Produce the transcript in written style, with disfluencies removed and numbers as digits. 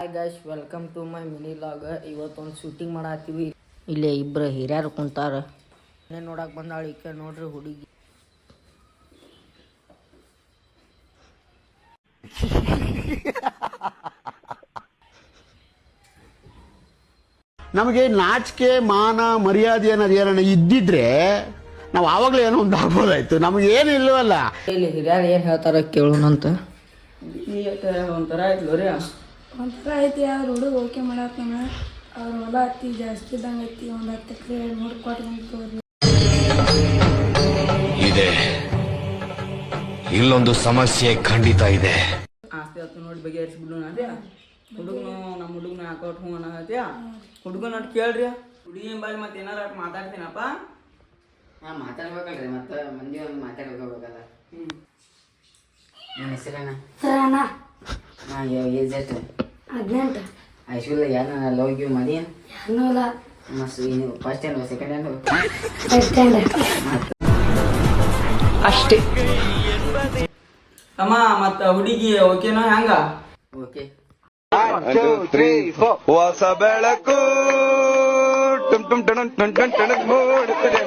Hi guys, welcome to my mini log. ಇವತ್ತೊಂದು shooting ಮಾಡತ್ತೀವಿ. ಇಲ್ಲೇ ಇಬ್ಬರು ಹಿರಿಯರು ಕುಂತಾರ. ಏನೇ ನೋಡಕ್ಕೆ ಬಂದಾಳ ಈಕೆ ನೋಡ್ರಿ ಹುಡುಗಿ. ನಮಗೆ ನಾಚಿಕೆ ಮಾನ ಮರ್ಯಾದೆ ಅನ್ನೋದು ಏನೋ ಇದ್ದಿದ್ರೆ ನಾವು ಆವಾಗಲೇ ಏನೋ ಒಂದು ಆಗ್ಬೋದಾಯ್ತು. ನಮಗೆ ಏನು ಇಲ್ಲವಲ್ಲ. ಇಲ್ಲಿ ಹಿರಿಯರು ಏನು ಹೇಳ್ತಾರ ಕೇಳೋಣಂತ. ಒಂಥರ ಐತಿ ಅವ್ರ ಹುಡುಗ ಓಕೆ ಮಾಡತ್ತಾನ. ಅವ್ರ ಹೊಲ ಹತ್ತಿ ಜಾಸ್ತಿ ಇದ್ದಂಗೆ ಐತಿ. ಒಂದು 10 ಎಕರೆ 3 ಕೊಟ್ಟು ಇದೆ. ಇಲ್ಲೊಂದು ಸಮಸ್ಯೆ ಖಂಡಿತ ಇದೆ. ಆಸ್ತಿ ಹತ್ತು ನೋಡಿ ಬಗೆಹರಿಸ್ಬಿಡೋಣ ಅದೇ ಹುಡುಗನು ನಮ್ಮ ಹುಡುಗನ ಹಾಕೋಟ್ ಹ್ಞೂ ಅನ್ನತ್ಯಾ ಹುಡುಗನ ಅಟ್ ಕೇಳ್ರಿ ಹುಡುಗಿನ ಬಾಯಿ ಮತ್ತೆ ಏನಾರ ಮಾತಾಡ್ತೀನಪ್ಪ. ಮಾತಾಡ್ಬೇಕಲ್ರಿ, ಮತ್ತೆ ಮಂದಿ ಒಂದು ಮಾತಾಡ್ಬೇಕಲ್ಲ. ನನ್ನ ಹೆಸರೇನ? ಏಜ್ ಎಷ್ಟು? 18. ಹೈಸ್ಕೂಲ್ ಯಾರು ಲವ್ ಗಿವ್ ಮಾಡಿ ಏನೂ ಇಲ್ಲ. ಫಸ್ಟ್ ಹ್ಯಾಂಡ್ ಸೆಕೆಂಡ್ ಹ್ಯಾಂಡ್ ಅಷ್ಟೇ. ಅಮ್ಮ ಮತ್ತ ಹುಡುಗಿ ಓಕೆನೋ ಹೆಂಗ? ಓಕೆ. ಹೊಸ ಬೆಳಕು ಟುಮ್ ಟುಮ್ ಟಣ್ ಟಣ್ ಟಣ್ ಟಣ್ ಮೂಡುತ್ತದೆ.